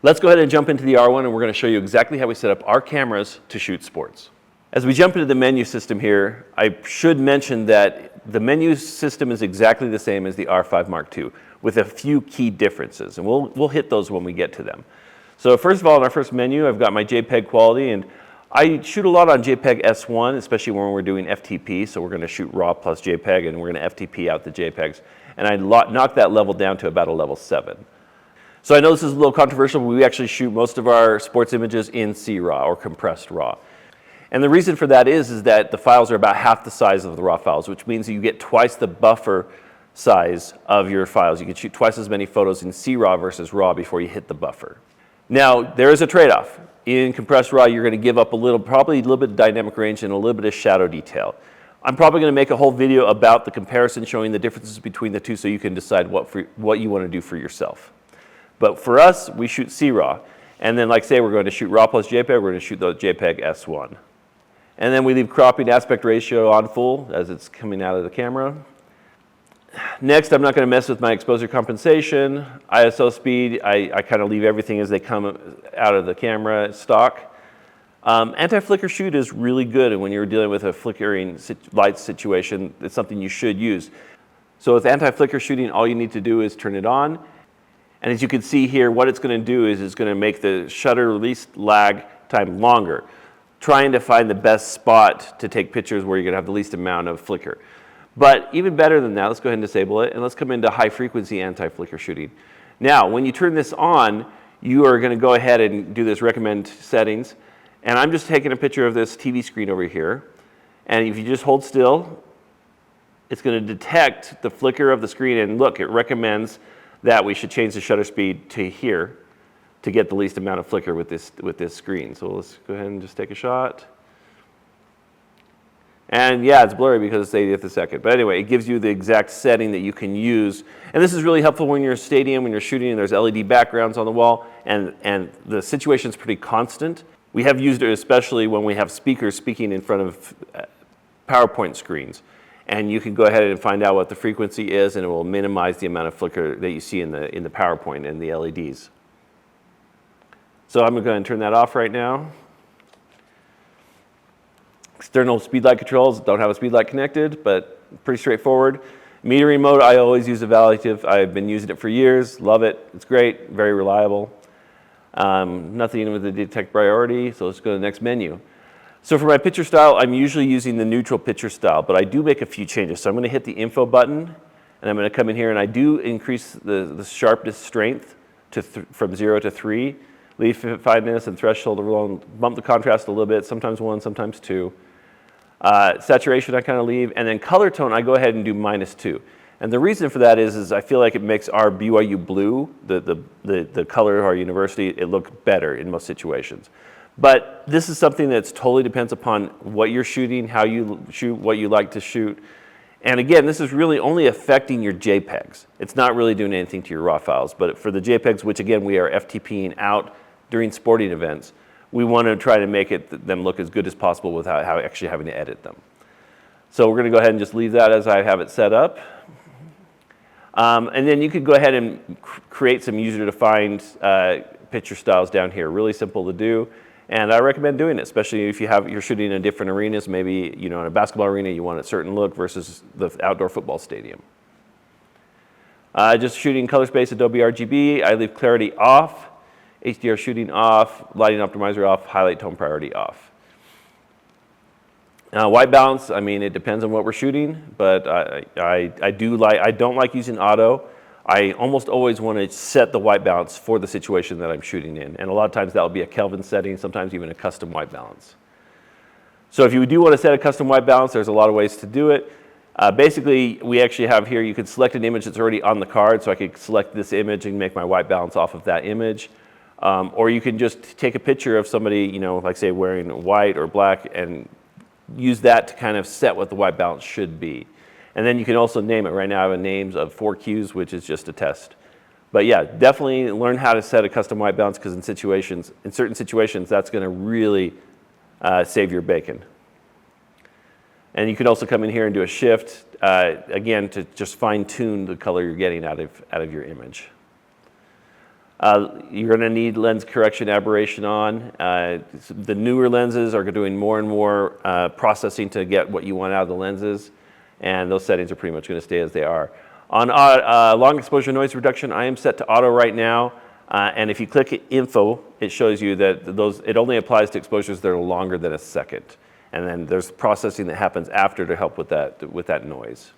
Let's go ahead and jump into the R1 and we're going to show you exactly how we set up our cameras to shoot sports. As we jump into the menu system here, I should mention that the menu system is exactly the same as the R5 Mark II with a few key differences, and we'll hit those when we get to them. So first of all, in our first menu, I've got my JPEG quality, and I shoot a lot on JPEG S1, especially when we're doing FTP, so we're going to shoot RAW plus JPEG, and we're going to FTP out the JPEGs, and I knock that level down to about a level 7. So I know this is a little controversial, but we actually shoot most of our sports images in CRAW or compressed RAW. And the reason for that is that the files are about half the size of the RAW files, which means you get twice the buffer size of your files. You can shoot twice as many photos in CRAW versus RAW before you hit the buffer. Now, there is a trade-off. In compressed RAW, you're going to give up probably a little bit of dynamic range and a little bit of shadow detail. I'm probably going to make a whole video about the comparison, showing the differences between the two so you can decide what you want to do for yourself. But for us, we shoot CRAW. And then, like say, we're going to shoot RAW plus JPEG, we're going to shoot the JPEG S1. And then we leave cropping aspect ratio on full as it's coming out of the camera. Next, I'm not going to mess with my exposure compensation. ISO speed, I kind of leave everything as they come out of the camera stock. Anti-flicker shoot is really good, and when you're dealing with a flickering light situation, it's something you should use. So with anti-flicker shooting, all you need to do is turn it on. And as you can see here, what it's going to do is it's going to make the shutter release lag time longer, trying to find the best spot to take pictures where you're going to have the least amount of flicker. But even better than that, let's go ahead and disable it, and let's come into high frequency anti-flicker shooting. Now, when you turn this on, you are going to go ahead and do this recommend settings. And I'm just taking a picture of this TV screen over here. And if you just hold still, it's going to detect the flicker of the screen, and look, it recommends that we should change the shutter speed to here to get the least amount of flicker with this screen. So let's go ahead and just take a shot. And yeah, it's blurry because it's 80th a second. But anyway, it gives you the exact setting that you can use. And this is really helpful when you're in a stadium, when you're shooting and there's LED backgrounds on the wall, and the situation's pretty constant. We have used it especially when we have speakers speaking in front of PowerPoint screens. And you can go ahead and find out what the frequency is, and it will minimize the amount of flicker that you see in the PowerPoint and the LEDs. So I'm going to go ahead and turn that off right now. External speed light controls, don't have a speed light connected, but pretty straightforward. Metering mode, I always use evaluative. I've been using it for years, love it. It's great, very reliable. Nothing with the detect priority, so let's go to the next menu. So for my picture style, I'm usually using the neutral picture style, but I do make a few changes. So I'm going to hit the info button, and I'm going to come in here, and I do increase the sharpness strength from 0 to 3. Leave 5 and threshold alone, bump the contrast a little bit, sometimes 1, sometimes 2. Saturation I kind of leave, and then color tone I go ahead and do -2. And the reason for that is I feel like it makes our BYU blue, the color of our university, it look better in most situations. But this is something that totally depends upon what you're shooting, how you shoot, what you like to shoot. And again, this is really only affecting your JPEGs. It's not really doing anything to your RAW files. But for the JPEGs, which again, we are FTPing out during sporting events, we want to try to make them look as good as possible without actually having to edit them. So we're going to go ahead and just leave that as I have it set up. And then you could go ahead and create some user-defined picture styles down here. Really simple to do. And I recommend doing it, especially if you're shooting in different arenas. Maybe in a basketball arena you want a certain look versus the outdoor football stadium. Just shooting color space, Adobe RGB. I leave clarity off, HDR shooting off, lighting optimizer off, highlight tone priority off. White balance, I mean, it depends on what we're shooting, but I don't like using auto. I almost always want to set the white balance for the situation that I'm shooting in. And a lot of times that will be a Kelvin setting, sometimes even a custom white balance. So if you do want to set a custom white balance, there's a lot of ways to do it. Basically, we actually have here, you can select an image that's already on the card, so I could select this image and make my white balance off of that image. Or you can just take a picture of somebody, like say wearing white or black, and use that to kind of set what the white balance should be. And then you can also name it. Right now I have names of 4 cues, which is just a test. But yeah, definitely learn how to set a custom white balance, because in certain situations, that's going to really save your bacon. And you can also come in here and do a shift, again, to just fine tune the color you're getting out of your image. You're going to need lens correction aberration on. The newer lenses are doing more and more processing to get what you want out of the lenses, and those settings are pretty much going to stay as they are. On long exposure noise reduction, I am set to auto right now, and if you click info, it shows you that it only applies to exposures that are longer than a second, and then there's processing that happens after to help with that noise.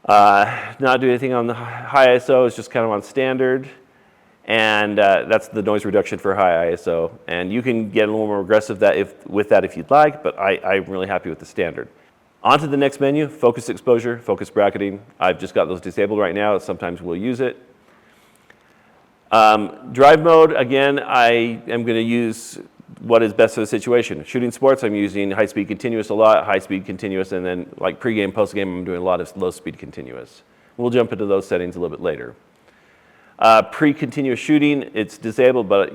Not do anything on the high ISO, it's just kind of on standard. And that's the noise reduction for high ISO. And you can get a little more aggressive with that if you'd like, but I'm really happy with the standard. On to the next menu, focus exposure, focus bracketing. I've just got those disabled right now, sometimes we'll use it. Drive mode, again, I am going to use what is best for the situation. Shooting sports, I'm using high-speed continuous a lot, high-speed continuous, and then like pre-game, post-game, I'm doing a lot of low-speed continuous. We'll jump into those settings a little bit later. Pre-continuous shooting, it's disabled, but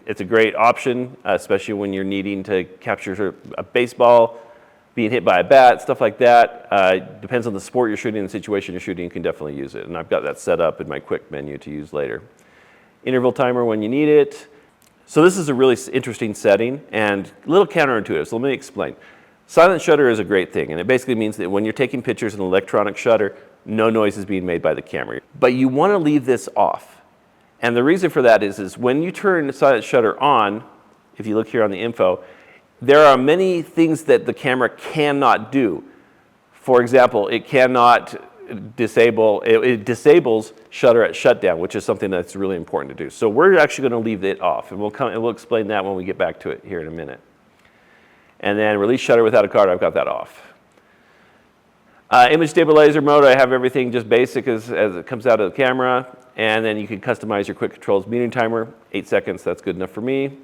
it's a great option, especially when you're needing to capture a baseball, being hit by a bat, stuff like that. Depends on the sport you're shooting and the situation you're shooting, you can definitely use it. And I've got that set up in my quick menu to use later. Interval timer when you need it. So this is a really interesting setting and a little counterintuitive, so let me explain. Silent shutter is a great thing, and it basically means that when you're taking pictures in an electronic shutter, no noise is being made by the camera. But you want to leave this off. And the reason for that is when you turn the silent shutter on, if you look here on the info, there are many things that the camera cannot do. For example, it cannot disable, it disables shutter at shutdown, which is something that's really important to do. So we're actually going to leave it off, and we'll explain that when we get back to it here in a minute. And then release shutter without a card, I've got that off. Image stabilizer mode, I have everything just basic as it comes out of the camera, and then you can customize your quick controls meter timer, 8 seconds, that's good enough for me.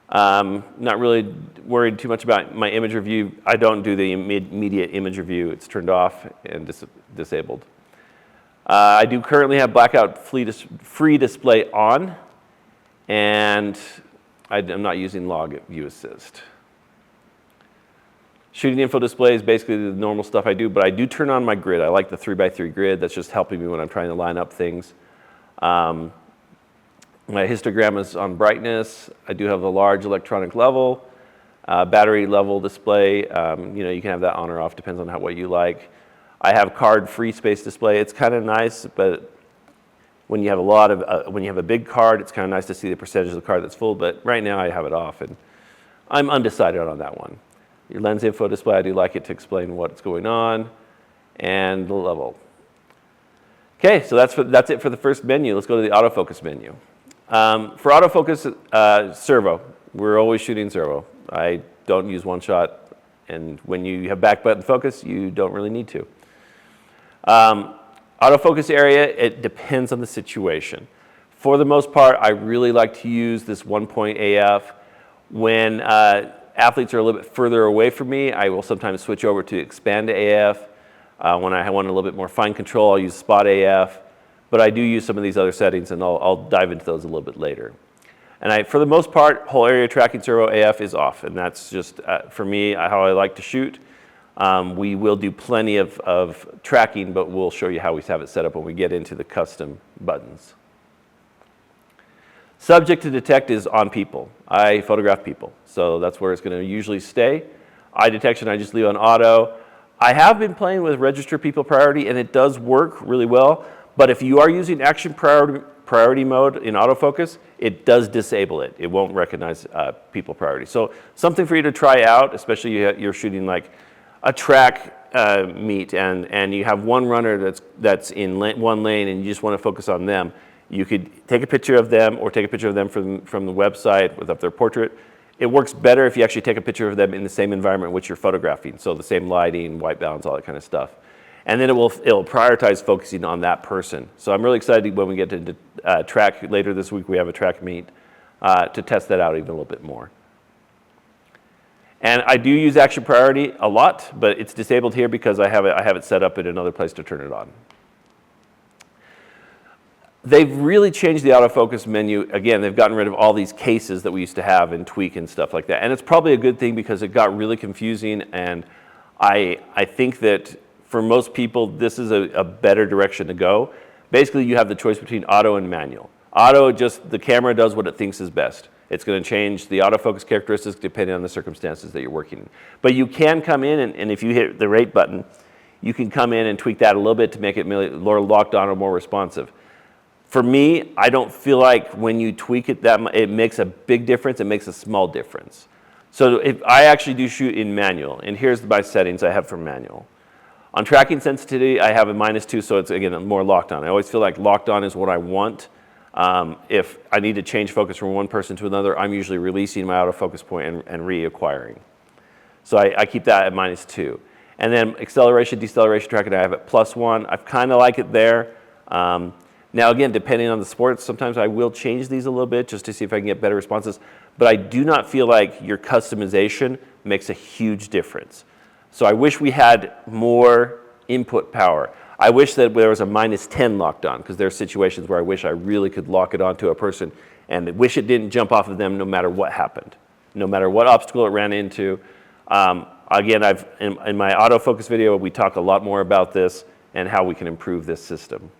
Not really worried too much about my image review. I don't do the immediate image review. It's turned off and disabled. I do currently have blackout free display on, and I'm not using log view assist. Shooting info display is basically the normal stuff I do, but I do turn on my grid. I like the 3x3 grid. That's just helping me when I'm trying to line up things. My histogram is on brightness. I do have a large electronic level, battery level display. You can have that on or off, depends on what you like. I have card free space display. It's kind of nice, but when you have when you have a big card, it's kind of nice to see the percentage of the card that's full. But right now I have it off, and I'm undecided on that one. Your lens info display, I do like it to explain what's going on, and the level. Okay, so that's it for the first menu. Let's go to the autofocus menu. For autofocus, servo. We're always shooting servo. I don't use one shot, and when you have back button focus, you don't really need to. Autofocus area, it depends on the situation. For the most part, I really like to use this 1-point AF. When athletes are a little bit further away from me, I will sometimes switch over to expand AF. When I want a little bit more fine control, I'll use spot AF. But I do use some of these other settings, and I'll dive into those a little bit later. And for the most part, whole area tracking servo AF is off, and that's just, for me, how I like to shoot. We will do plenty of tracking, but we'll show you how we have it set up when we get into the custom buttons. Subject to detect is on people. I photograph people, so that's where it's going to usually stay. Eye detection, I just leave on auto. I have been playing with register people priority, and it does work really well. But if you are using action priority mode in autofocus, it does disable it. It won't recognize people priority. So something for you to try out, especially you're shooting like a track meet, and you have one runner that's in one lane, and you just want to focus on them. You could take a picture of them, or take a picture of them from the website with up their portrait. It works better if you actually take a picture of them in the same environment in which you're photographing. So the same lighting, white balance, all that kind of stuff. And then it'll prioritize focusing on that person. So I'm really excited when we get to track later this week. We have a track meet to test that out even a little bit more. And I do use action priority a lot, but it's disabled here because I have it set up in another place to turn it on. They've really changed the autofocus menu. Again, they've gotten rid of all these cases that we used to have and tweak and stuff like that. And it's probably a good thing because it got really confusing, and I think that for most people, this is a better direction to go. basically you have the choice between auto and manual. Auto, just the camera does what it thinks is best. It's going to change the autofocus characteristics depending on the circumstances that you're working in. But you can come in, and if you hit the rate button, you can come in and tweak that a little bit to make it more locked on or more responsive. For me, I don't feel like when you tweak it it makes a big difference. It makes a small difference. So if I actually do shoot in manual, and here's my settings I have for manual. On tracking sensitivity, I have a -2, so it's, again, more locked on. I always feel like locked on is what I want. If I need to change focus from one person to another, I'm usually releasing my autofocus point and reacquiring. So I keep that at -2. And then acceleration, deceleration tracking, I have at +1. I kind of like it there. Now again, depending on the sport, sometimes I will change these a little bit just to see if I can get better responses. But I do not feel like your customization makes a huge difference. So I wish we had more input power. I wish that there was a -10 locked on, because there are situations where I wish I really could lock it onto a person and wish it didn't jump off of them no matter what happened, no matter what obstacle it ran into. Again, in my autofocus video, we talk a lot more about this and how we can improve this system.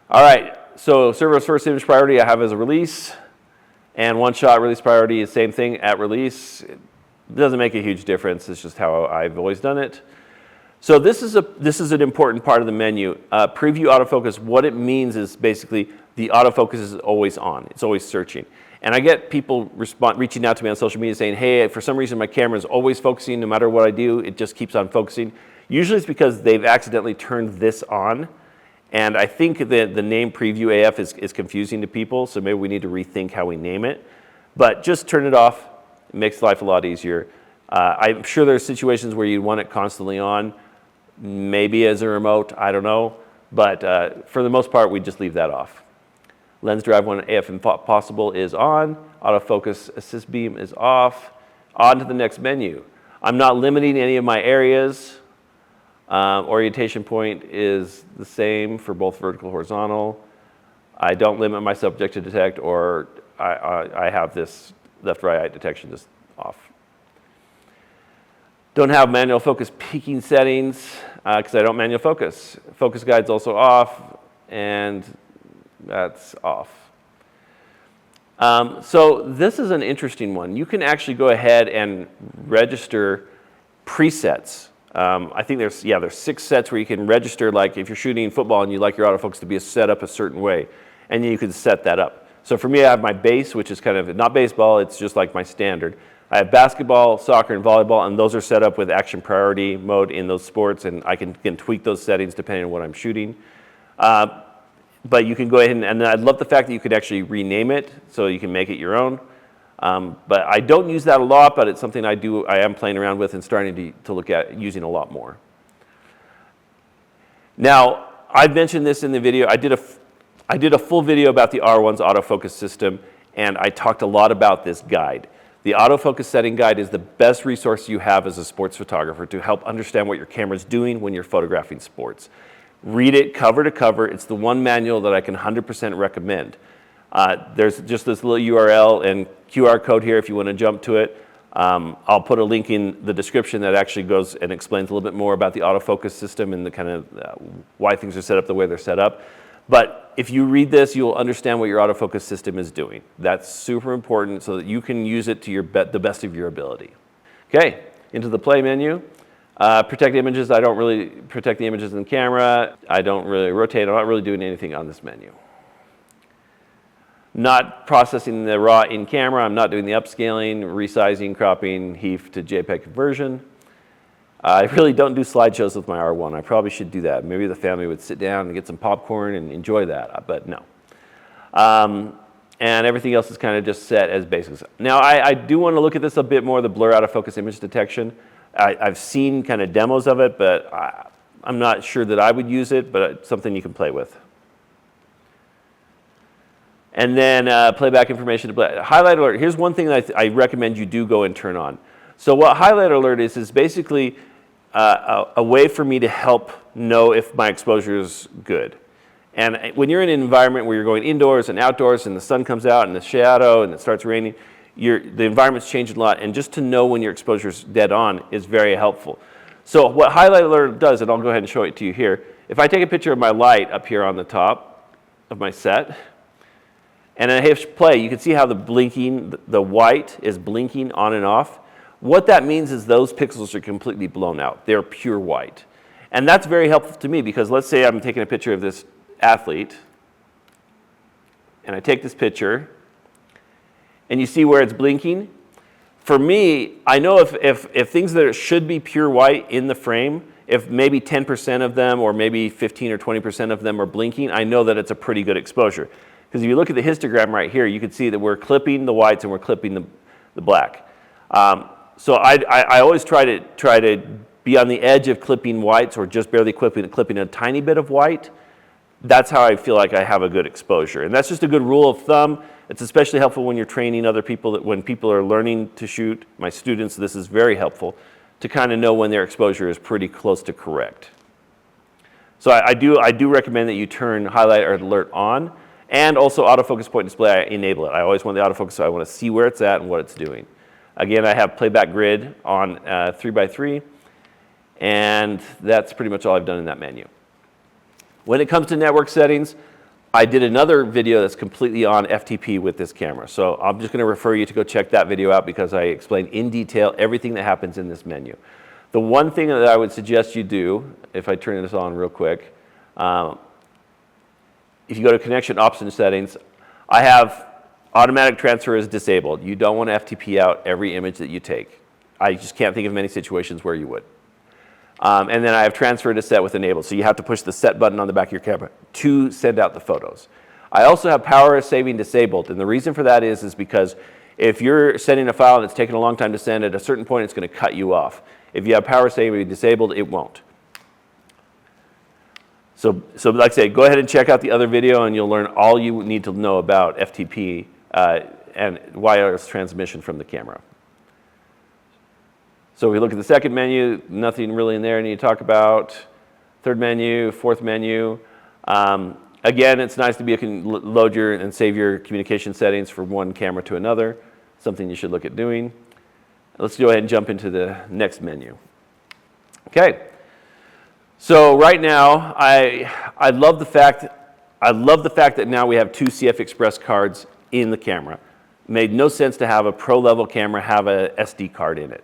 All right, so servo's first image priority I have as a release, and one shot release priority is same thing at release. It doesn't make a huge difference. It's just how I've always done it. So this is an important part of the menu. Preview autofocus, what it means is basically the autofocus is always on. It's always searching. And I get people reaching out to me on social media saying, hey, for some reason my camera is always focusing no matter what I do. It just keeps on focusing. Usually it's because they've accidentally turned this on. And I think the name Preview AF is confusing to people, so maybe we need to rethink how we name it. But just turn it off. It makes life a lot easier. I'm sure there are situations where you want it constantly on, maybe as a remote, I don't know. But for the most part, we just leave that off. Lens drive when AF possible is on. Autofocus assist beam is off. On to the next menu. I'm not limiting any of my areas. Orientation point is the same for both vertical and horizontal. I don't limit my subject to detect, or I have this left-right eye detection just off. Don't have manual focus peaking settings because I don't manual focus. Focus guide's also off, and that's off. So this is an interesting one. You can actually go ahead and register presets. I think there's 6 sets where you can register, like if you're shooting football and you like your autofocus to be set up a certain way, and you can set that up. So for me, I have my base, which is kind of not baseball, it's just like my standard. I have basketball, soccer, and volleyball, and those are set up with action priority mode in those sports, and I can tweak those settings depending on what I'm shooting. But you can go ahead and I love the fact that you could actually rename it so you can make it your own. But I don't use that a lot, but it's something I am playing around with and starting to look at using a lot more. Now, I mentioned this in the video. I did a full video about the R1's autofocus system, and I talked a lot about this guide. The autofocus setting guide is the best resource you have as a sports photographer to help understand what your camera's doing when you're photographing sports. Read it cover to cover. It's the one manual that I can 100% recommend. There's just this little URL and QR code here if you want to jump to it. I'll put a link in the description that actually goes and explains a little bit more about the autofocus system and the kind of why things are set up the way they're set up. But if you read this, you'll understand what your autofocus system is doing. That's super important so that you can use it to the best of your ability. Okay, into the play menu. Protect images. I don't really protect the images in the camera. I don't really rotate. I'm not really doing anything on this menu. Not processing the raw in camera. I'm not doing the upscaling, resizing, cropping, HEIF to JPEG conversion. I really don't do slideshows with my R1. I probably should do that. Maybe the family would sit down and get some popcorn and enjoy that, but no. And everything else is kind of just set as basics. Now, I do want to look at this a bit more, the blur out of focus image detection. I've seen kind of demos of it, but I'm not sure that I would use it, but it's something you can play with. And then playback information to play. Highlight alert. Here's one thing that I recommend you do go and turn on. So what highlight alert is basically a way for me to help know if my exposure is good. And when you're in an environment where you're going indoors and outdoors and the sun comes out and the shadow and it starts raining, the environment's changing a lot. And just to know when your exposure is dead on is very helpful. So what highlight alert does, and I'll go ahead and show it to you here, If I take a picture of my light up here on the top of my set, and I hit play, you can see how the white is blinking on and off. What that means is those pixels are completely blown out. They're pure white. And that's very helpful to me because let's say I'm taking a picture of this athlete, and I take this picture, and you see where it's blinking. For me, I know if things that should be pure white in the frame, if maybe 10% of them or maybe 15 or 20% of them are blinking, I know that it's a pretty good exposure. Because if you look at the histogram right here, you can see that we're clipping the whites and we're clipping the black. So I always try to be on the edge of clipping whites or just barely clipping a tiny bit of white. That's how I feel like I have a good exposure. And that's just a good rule of thumb. It's especially helpful when you're training other people, when people are learning to shoot. My students, this is very helpful to kind of know when their exposure is pretty close to correct. So I do recommend that you turn highlight or alert on, and also autofocus point display, I enable it. I always want the autofocus, so I want to see where it's at and what it's doing. Again, I have playback grid on 3x3, and that's pretty much all I've done in that menu. When it comes to network settings, I did another video that's completely on FTP with this camera. So I'm just going to refer you to go check that video out because I explain in detail everything that happens in this menu. The one thing that I would suggest you do, if I turn this on real quick, if you go to connection option settings, I have automatic transfer is disabled. You don't want to FTP out every image that you take. I just can't think of many situations where you would. And then I have transfer to set with enabled. So you have to push the set button on the back of your camera to send out the photos. I also have power saving disabled. And the reason for that is because if you're sending a file and it's taking a long time to send, at a certain point it's going to cut you off. If you have power saving disabled, it won't. So like I say, go ahead and check out the other video and you'll learn all you need to know about FTP and wireless transmission from the camera. So we look at the second menu, nothing really in there I need to talk about. Third menu, fourth menu. Again, it's nice to be able to load your and save your communication settings from one camera to another, something you should look at doing. Let's go ahead and jump into the next menu. Okay. So right now, I love the fact that now we have two CF Express cards in the camera. It made no sense to have a pro level camera have a SD card in it.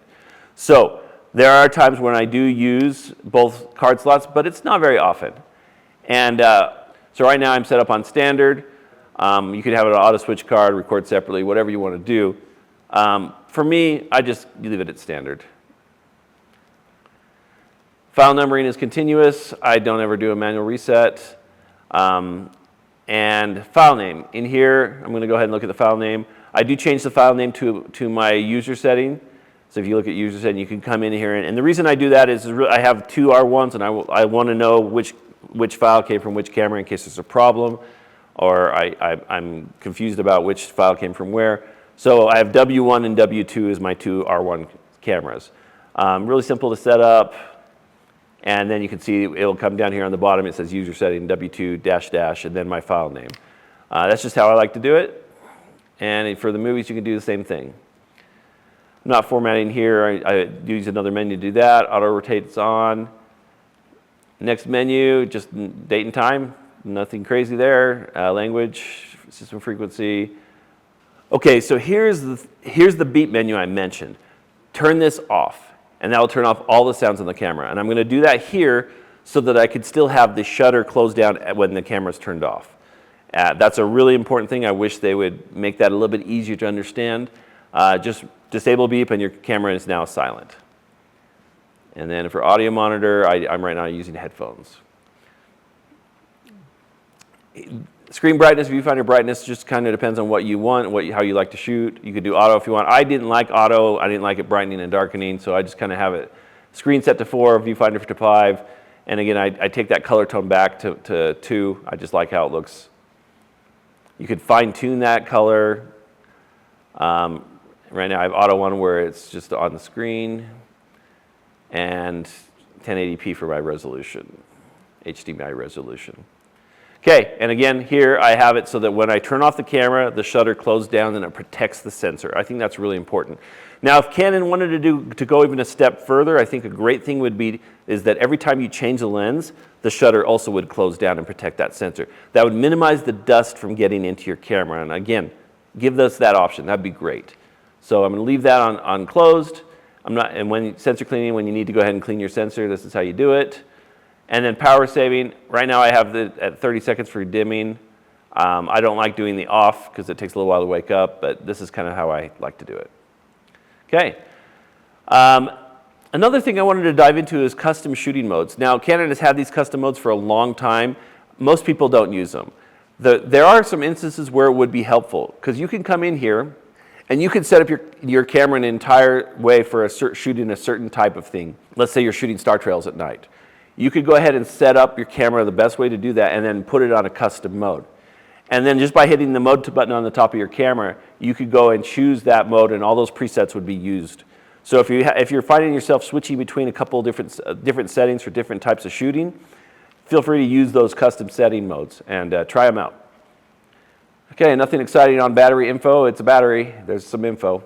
So there are times when I do use both card slots, but it's not very often. And so right now I'm set up on standard. You could have an auto switch card, record separately, whatever you want to do. For me, I just leave it at standard. File numbering is continuous. I don't ever do a manual reset. And file name. In here, I'm going to go ahead and look at the file name. I do change the file name to my user setting. So if you look at user setting, you can come in here. And the reason I do that is I have two R1s, and I want to know which file came from which camera in case there's a problem, or I'm confused about which file came from where. So I have W1 and W2 as my two R1 cameras. Really simple to set up. And then you can see it'll come down here on the bottom. It says user setting W2 -- and then my file name. That's just how I like to do it. And for the movies, you can do the same thing. I'm not formatting here. I use another menu to do that. Auto rotate's on. Next menu, just date and time. Nothing crazy there. Language, system frequency. Okay, so here's the beep menu I mentioned. Turn this off, and that will turn off all the sounds on the camera. And I'm going to do that here so that I could still have the shutter closed down when the camera's turned off. That's a really important thing. I wish they would make that a little bit easier to understand. Just disable beep and your camera is now silent. And then for audio monitor, I'm right now using headphones. Screen brightness, viewfinder brightness just kind of depends on what you want, how you like to shoot. You could do auto if you want. I didn't like auto. I didn't like it brightening and darkening, so I just kind of have it screen set to 4, viewfinder to 5. And again, I take that color tone back to 2. I just like how it looks. You could fine tune that color. Right now I have auto 1 where it's just on the screen, and 1080p for my resolution, HDMI resolution. Okay, and again, here I have it so that when I turn off the camera, the shutter closes down and it protects the sensor. I think that's really important. Now, if Canon wanted to go even a step further, I think a great thing would be is that every time you change the lens, the shutter also would close down and protect that sensor. That would minimize the dust from getting into your camera. And again, give us that option. That'd be great. So I'm going to leave that on closed. And when sensor cleaning, when you need to go ahead and clean your sensor, this is how you do it. And then power saving, right now I have it at 30 seconds for dimming. I don't like doing the off because it takes a little while to wake up, but this is kind of how I like to do it. Okay. Another thing I wanted to dive into is custom shooting modes. Now, Canon has had these custom modes for a long time. Most people don't use them. There are some instances where it would be helpful because you can come in here and you can set up your camera an entire way for shooting a certain type of thing. Let's say you're shooting star trails at night. You could go ahead and set up your camera the best way to do that and then put it on a custom mode. And then just by hitting the mode button on the top of your camera, you could go and choose that mode and all those presets would be used. So if you're finding yourself switching between a couple of different settings for different types of shooting, feel free to use those custom setting modes and try them out. Okay, nothing exciting on battery info. It's a battery. There's some info.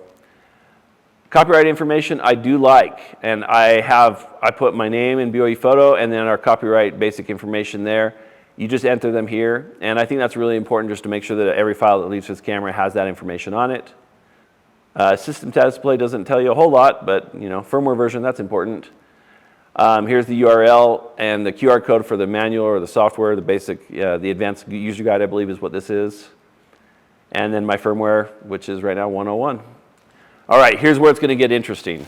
Copyright information I do like, and I put my name in BOE photo and then our copyright basic information there. You just enter them here, and I think that's really important just to make sure that every file that leaves this camera has that information on it. System status display doesn't tell you a whole lot, but firmware version, that's important. Here's the URL and the QR code for the manual or the software, the basic, the advanced user guide, I believe is what this is. And then my firmware, which is right now 101. All right, here's where it's going to get interesting.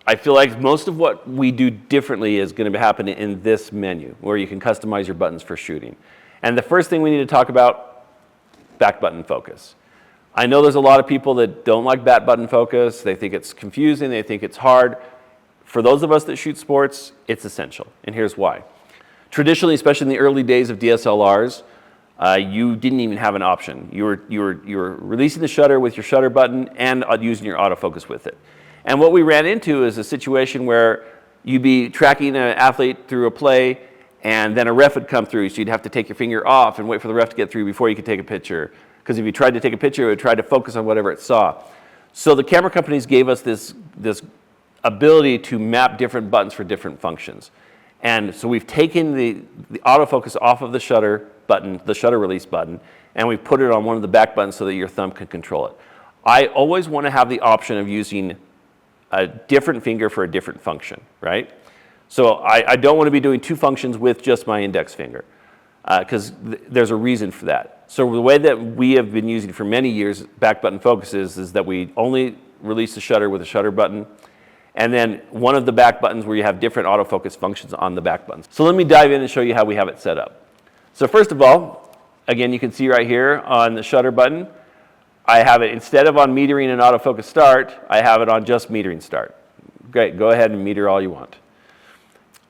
I feel like most of what we do differently is going to happen in this menu, where you can customize your buttons for shooting. And the first thing we need to talk about, back button focus. I know there's a lot of people that don't like back button focus. They think it's confusing. They think it's hard. For those of us that shoot sports, it's essential, and here's why. Traditionally, especially in the early days of DSLRs, you didn't even have an option. You were releasing the shutter with your shutter button and using your autofocus with it. And what we ran into is a situation where you'd be tracking an athlete through a play, and then a ref would come through, so you'd have to take your finger off and wait for the ref to get through before you could take a picture. Because if you tried to take a picture, it would try to focus on whatever it saw. So the camera companies gave us this ability to map different buttons for different functions. And so we've taken the autofocus off of the shutter button, the shutter release button, and we've put it on one of the back buttons so that your thumb can control it. I always want to have the option of using a different finger for a different function, right? So I don't want to be doing two functions with just my index finger because there's a reason for that. So the way that we have been using for many years back button focus is that we only release the shutter with a shutter button, and then one of the back buttons where you have different autofocus functions on the back buttons. So let me dive in and show you how we have it set up. So first of all, again, you can see right here on the shutter button, I have it, instead of on metering and autofocus start, I have it on just metering start. Great, go ahead and meter all you want.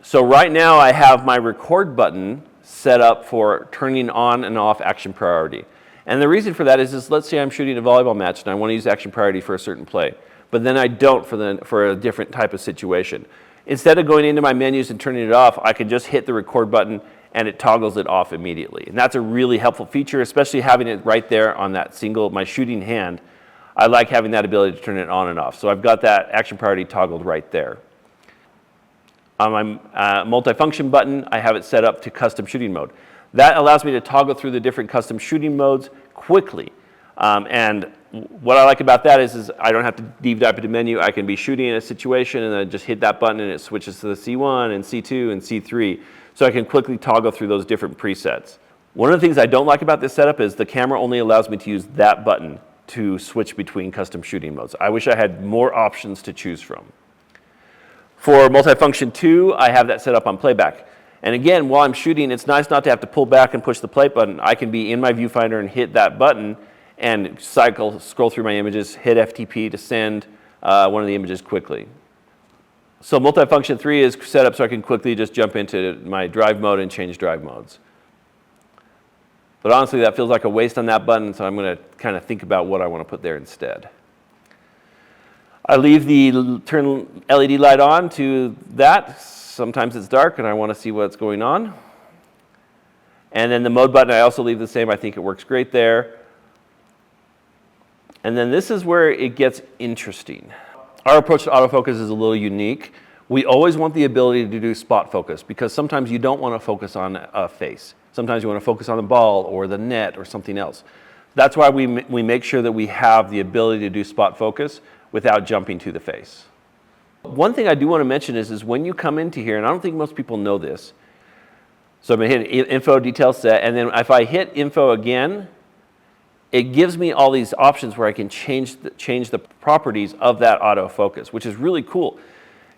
So right now I have my record button set up for turning on and off action priority. And the reason for that is let's say I'm shooting a volleyball match and I want to use action priority for a certain play, but then I don't for a different type of situation. Instead of going into my menus and turning it off, I can just hit the record button and it toggles it off immediately. And that's a really helpful feature, especially having it right there on that my shooting hand. I like having that ability to turn it on and off. So I've got that action priority toggled right there. On my multifunction button, I have it set up to custom shooting mode. That allows me to toggle through the different custom shooting modes quickly. And what I like about that is I don't have to deep dive into the menu. I can be shooting in a situation and then just hit that button and it switches to the C1 and C2 and C3. So I can quickly toggle through those different presets. One of the things I don't like about this setup is the camera only allows me to use that button to switch between custom shooting modes. I wish I had more options to choose from. For multifunction 2, I have that set up on playback. And again, while I'm shooting, it's nice not to have to pull back and push the play button. I can be in my viewfinder and hit that button and scroll through my images, hit FTP to send one of the images quickly. So multifunction 3 is set up so I can quickly just jump into my drive mode and change drive modes. But honestly, that feels like a waste on that button, so I'm going to kind of think about what I want to put there instead. I leave the turn LED light on to that. Sometimes it's dark and I want to see what's going on. And then the mode button, I also leave the same. I think it works great there. And then this is where it gets interesting. Our approach to autofocus is a little unique. We always want the ability to do spot focus because sometimes you don't want to focus on a face. Sometimes you want to focus on the ball or the net or something else. That's why we make sure that we have the ability to do spot focus without jumping to the face. One thing I do want to mention is when you come into here, and I don't think most people know this, so I'm going to hit info detail set, and then if I hit info again, it gives me all these options where I can change the properties of that autofocus, which is really cool.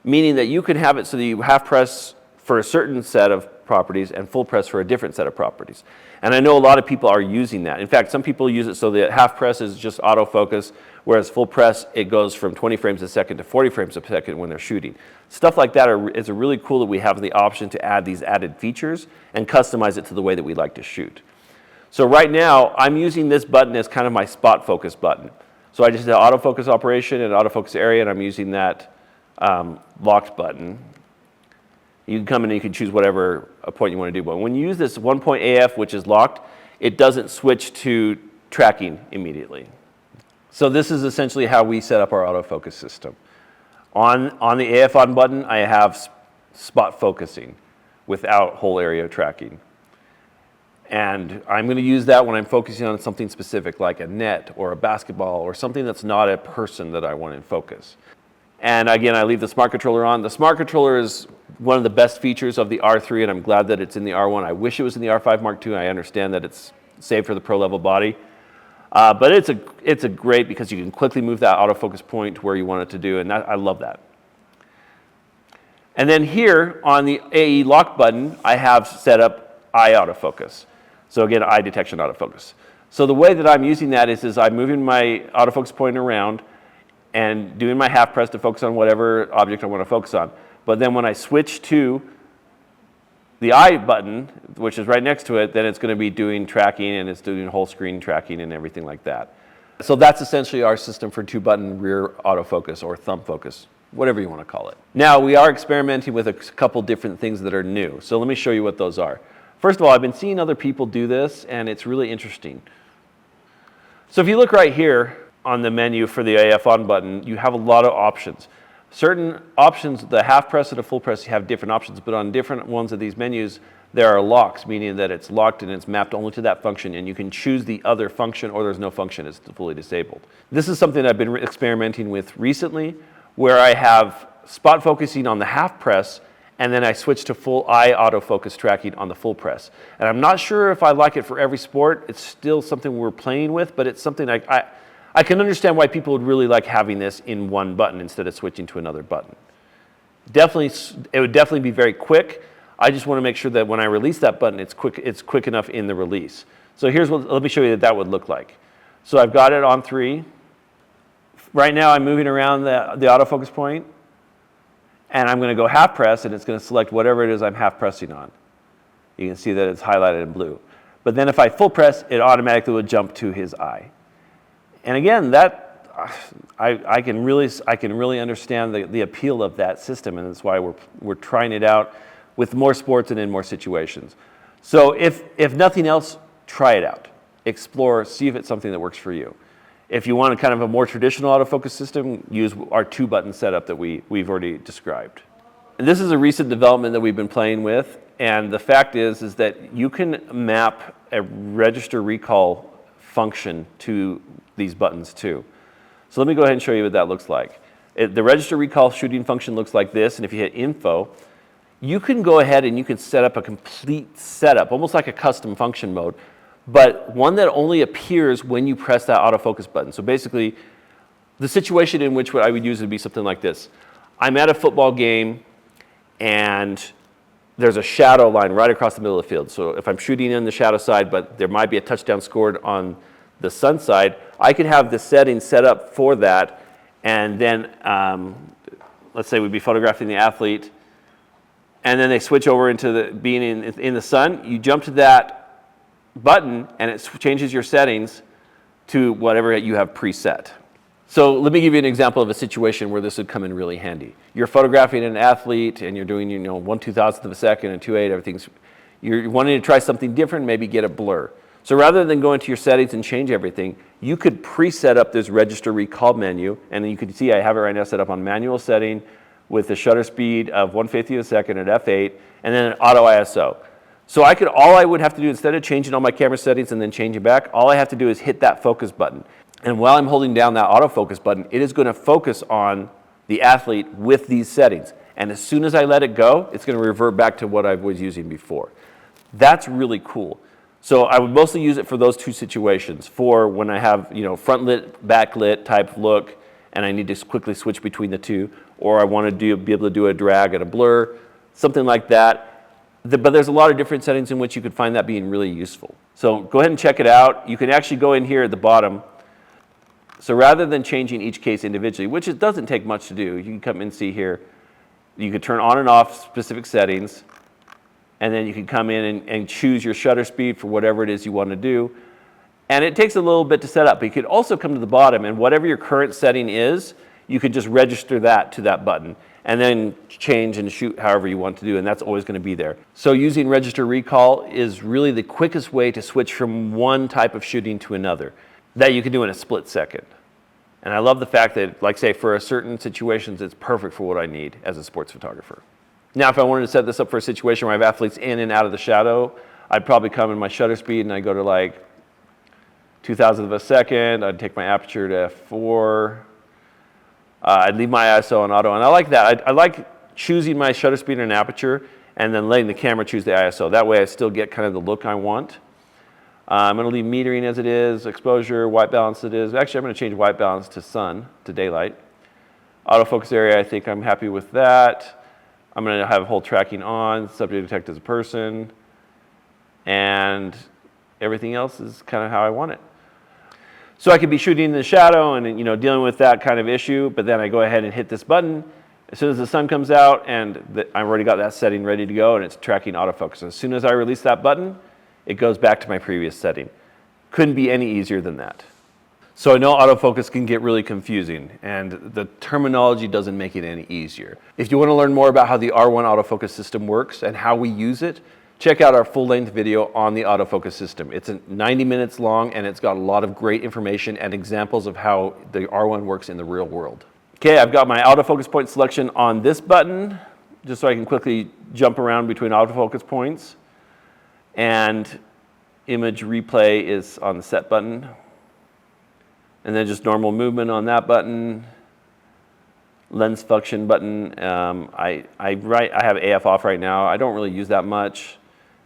Meaning that you can have it so that you half press for a certain set of properties and full press for a different set of properties. And I know a lot of people are using that. In fact, some people use it so that half press is just autofocus, whereas full press, it goes from 20 frames a second to 40 frames a second when they're shooting. Stuff like that is really cool that we have the option to add these added features and customize it to the way that we like to shoot. So right now, I'm using this button as kind of my spot focus button. So I just did autofocus operation and autofocus area, and I'm using that locked button. You can come in and you can choose whatever point you want to do. But when you use this 1 AF, which is locked, it doesn't switch to tracking immediately. So this is essentially how we set up our autofocus system. On the AF on button, I have spot focusing without whole area tracking. And I'm going to use that when I'm focusing on something specific, like a net or a basketball or something that's not a person that I want in focus. And again, I leave the smart controller on. The smart controller is one of the best features of the R3, and I'm glad that it's in the R1. I wish it was in the R5 Mark II. I understand that it's saved for the pro level body. But it's a great because you can quickly move that autofocus point to where you want it to do, and I love that. And then here on the AE lock button, I have set up eye autofocus. So again, eye detection autofocus. So the way that I'm using that is I'm moving my autofocus point around and doing my half press to focus on whatever object I want to focus on. But then when I switch to the eye button, which is right next to it, then it's going to be doing tracking and it's doing whole screen tracking and everything like that. So that's essentially our system for 2-button rear autofocus or thumb focus, whatever you want to call it. Now we are experimenting with a couple different things that are new. So let me show you what those are. First of all, I've been seeing other people do this and it's really interesting. So if you look right here on the menu for the AF on button, you have a lot of options. Certain options, the half press and the full press, you have different options, but on different ones of these menus, there are locks, meaning that it's locked and it's mapped only to that function, and you can choose the other function or there's no function, it's fully disabled. This is something I've been experimenting with recently, where I have spot focusing on the half press, and then I switch to full eye autofocus tracking on the full press. And I'm not sure if I like it for every sport. It's still something we're playing with, but it's something I can understand why people would really like having this in one button instead of switching to another button. It would definitely be very quick. I just want to make sure that when I release that button, it's quick enough in the release. So let me show you what that would look like. So I've got it on 3. Right now I'm moving around the autofocus point, and I'm going to go half press, and it's going to select whatever it is I'm half pressing on. You can see that it's highlighted in blue. But then if I full press, it automatically would jump to his eye. And again, that I can really understand the appeal of that system, and that's why we're trying it out with more sports and in more situations. So if nothing else, try it out. Explore, see if it's something that works for you. If you want a kind of a more traditional autofocus system, use our 2-button setup that we've already described. And this is a recent development that we've been playing with, and the fact is that you can map a register recall function to these buttons too. So let me go ahead and show you what that looks like. The register recall shooting function looks like this, and if you hit info, you can go ahead and you can set up a complete setup, almost like a custom function mode, but one that only appears when you press that autofocus button. So basically, the situation in which I would use would be something like this. I'm at a football game, and there's a shadow line right across the middle of the field. So if I'm shooting in the shadow side, but there might be a touchdown scored on the sun side, I can have the settings set up for that, and then let's say we'd be photographing the athlete, and then they switch over into being in the sun. You jump to that button, and it changes your settings to whatever you have preset. So let me give you an example of a situation where this would come in really handy. You're photographing an athlete, and you're doing 1/2000th of a second and 2/8, everything's. You're wanting to try something different, maybe get a blur. So rather than go into your settings and change everything, you could pre-set up this register recall menu, and you can see I have it right now set up on manual setting with the shutter speed of 1/50 of a second at f8, and then an auto ISO. So all I would have to do, instead of changing all my camera settings and then changing back, all I have to do is hit that focus button. And while I'm holding down that autofocus button, it is going to focus on the athlete with these settings. And as soon as I let it go, it's going to revert back to what I was using before. That's really cool. So I would mostly use it for those two situations, for when I have, front lit, back lit type look, and I need to quickly switch between the two, or I want to be able to do a drag and a blur, something like that. But there's a lot of different settings in which you could find that being really useful. So go ahead and check it out. You can actually go in here at the bottom. So rather than changing each case individually, which it doesn't take much to do, you can come and see here. You could turn on and off specific settings, and then you can come in and choose your shutter speed for whatever it is you want to do. And it takes a little bit to set up, but you could also come to the bottom, and whatever your current setting is, you could just register that to that button, and then change and shoot however you want to do, and that's always going to be there. So using register recall is really the quickest way to switch from one type of shooting to another that you can do in a split second. And I love the fact that, like say, for certain situations, it's perfect for what I need as a sports photographer. Now, if I wanted to set this up for a situation where I have athletes in and out of the shadow, I'd probably come in my shutter speed and I'd go to like 2,000th of a second. I'd take my aperture to f4. I'd leave my ISO on auto, and I like that. I like choosing my shutter speed and aperture and then letting the camera choose the ISO. That way I still get kind of the look I want. I'm going to leave metering as it is, exposure, white balance it is. Actually, I'm going to change white balance to sun, to daylight. Autofocus area, I think I'm happy with that. I'm going to have whole tracking on, subject detect as a person, and everything else is kind of how I want it. So I could be shooting in the shadow and dealing with that kind of issue, but then I go ahead and hit this button. As soon as the sun comes out, and I've already got that setting ready to go, and it's tracking autofocus. As soon as I release that button, it goes back to my previous setting. Couldn't be any easier than that. So I know autofocus can get really confusing, and the terminology doesn't make it any easier. If you want to learn more about how the R1 autofocus system works and how we use it, check out our full-length video on the autofocus system. It's 90 minutes long, and it's got a lot of great information and examples of how the R1 works in the real world. Okay, I've got my autofocus point selection on this button, just so I can quickly jump around between autofocus points. And image replay is on the set button. And then just normal movement on that button. Lens function button. I have AF off right now. I don't really use that much.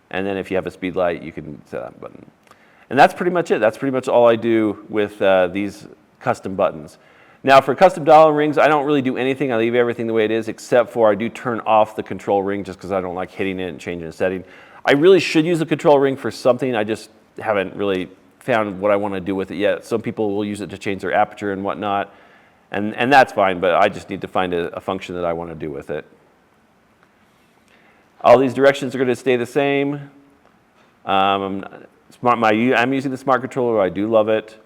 And then if you have a speed light, you can set that button. And that's pretty much it. That's pretty much all I do with these custom buttons. Now for custom dial rings, I don't really do anything. I leave everything the way it is, except for I do turn off the control ring just because I don't like hitting it and changing the setting. I really should use the control ring for something. I just haven't really found what I want to do with it yet. Some people will use it to change their aperture and whatnot, and that's fine, but I just need to find a function that I want to do with it. All these directions are going to stay the same. I'm using the smart controller. I do love it.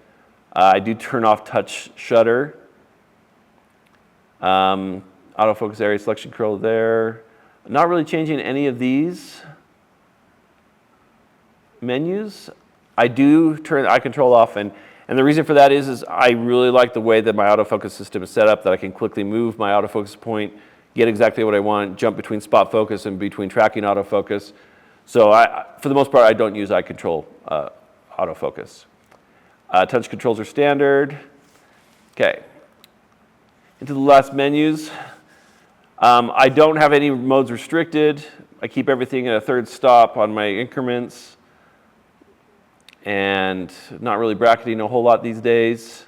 I do turn off touch shutter. Autofocus area selection control there. I'm not really changing any of these menus. I do turn eye control off, and the reason for that is I really like the way that my autofocus system is set up, that I can quickly move my autofocus point, get exactly what I want, jump between spot focus and between tracking autofocus. So for the most part, I don't use eye control autofocus. Touch controls are standard. Okay, into the last menus. I don't have any modes restricted. I keep everything at a third stop on my increments, and not really bracketing a whole lot these days.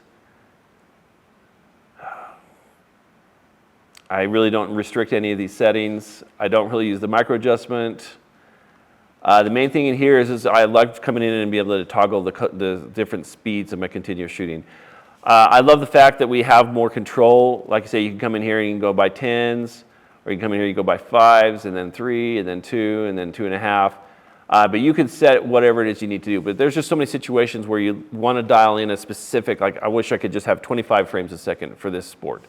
I really don't restrict any of these settings. I don't really use the micro adjustment. The main thing in here is I like coming in and be able to toggle the different speeds of my continuous shooting. I love the fact that we have more control. Like I say, you can come in here and you can go by 10s, or you can come in here and you go by 5s, and then 3, and then 2, and then 2.5. But you can set whatever it is you need to do. But there's just so many situations where you want to dial in a specific, like I wish I could just have 25 frames a second for this sport,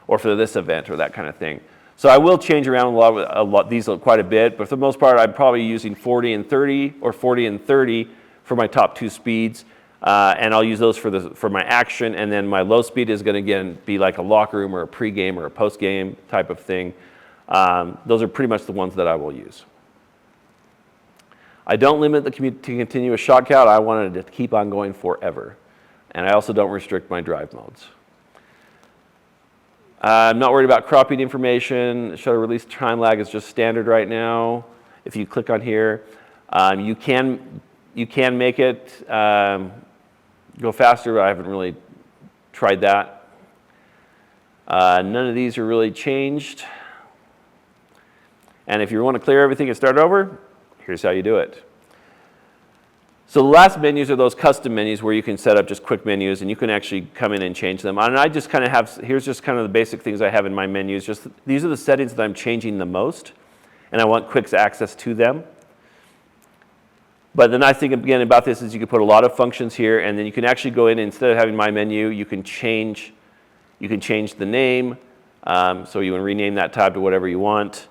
or for this event, or that kind of thing. So I will change around these quite a bit, but for the most part, I'm probably using 40 and 30 or 40 and 30 for my top 2 speeds. And I'll use those for my action, and then my low speed is going to, again, be like a locker room or a pre-game or a post-game type of thing. Those are pretty much the ones that I will use. I don't limit the continuous shot count. I wanted it to keep on going forever. And I also don't restrict my drive modes. I'm not worried about cropping information. Shutter release time lag is just standard right now. If you click on here, you can make it go faster, but I haven't really tried that. None of these are really changed. And if you want to clear everything and start over, here's how you do it. So the last menus are those custom menus where you can set up just quick menus, and you can actually come in and change them. And I just kind of have, here's just kind of the basic things I have in my menus. Just these are the settings that I'm changing the most, and I want quick access to them. But the nice thing again about this is you can put a lot of functions here, and then you can actually go in, and instead of having my menu, you can change the name. So you can rename that tab to whatever you want.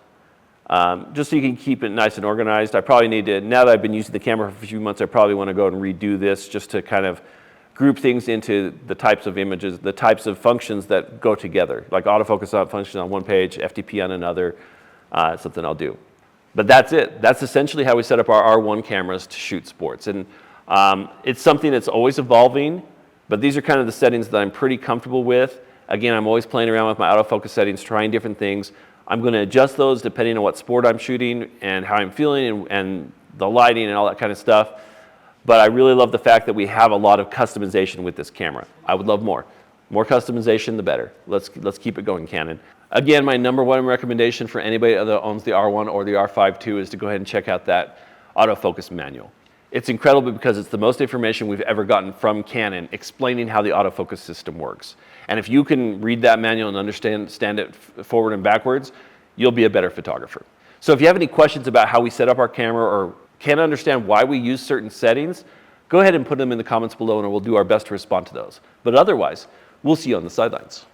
Just so you can keep it nice and organized. I probably need to, now that I've been using the camera for a few months, I probably want to go and redo this just to kind of group things into the types of images, the types of functions that go together, like autofocus function on one page, FTP on another, something I'll do. But that's it. That's essentially how we set up our R1 cameras to shoot sports. And it's something that's always evolving, but these are kind of the settings that I'm pretty comfortable with. Again, I'm always playing around with my autofocus settings, trying different things. I'm going to adjust those depending on what sport I'm shooting and how I'm feeling and the lighting and all that kind of stuff. But I really love the fact that we have a lot of customization with this camera. I would love more. More customization, the better. Let's keep it going, Canon. Again, my #1 recommendation for anybody that owns the R1 or the R5 II is to go ahead and check out that autofocus manual. It's incredible because it's the most information we've ever gotten from Canon explaining how the autofocus system works. And if you can read that manual and understand it forward and backwards, you'll be a better photographer. So if you have any questions about how we set up our camera or can't understand why we use certain settings, go ahead and put them in the comments below and we'll do our best to respond to those. But otherwise, we'll see you on the sidelines.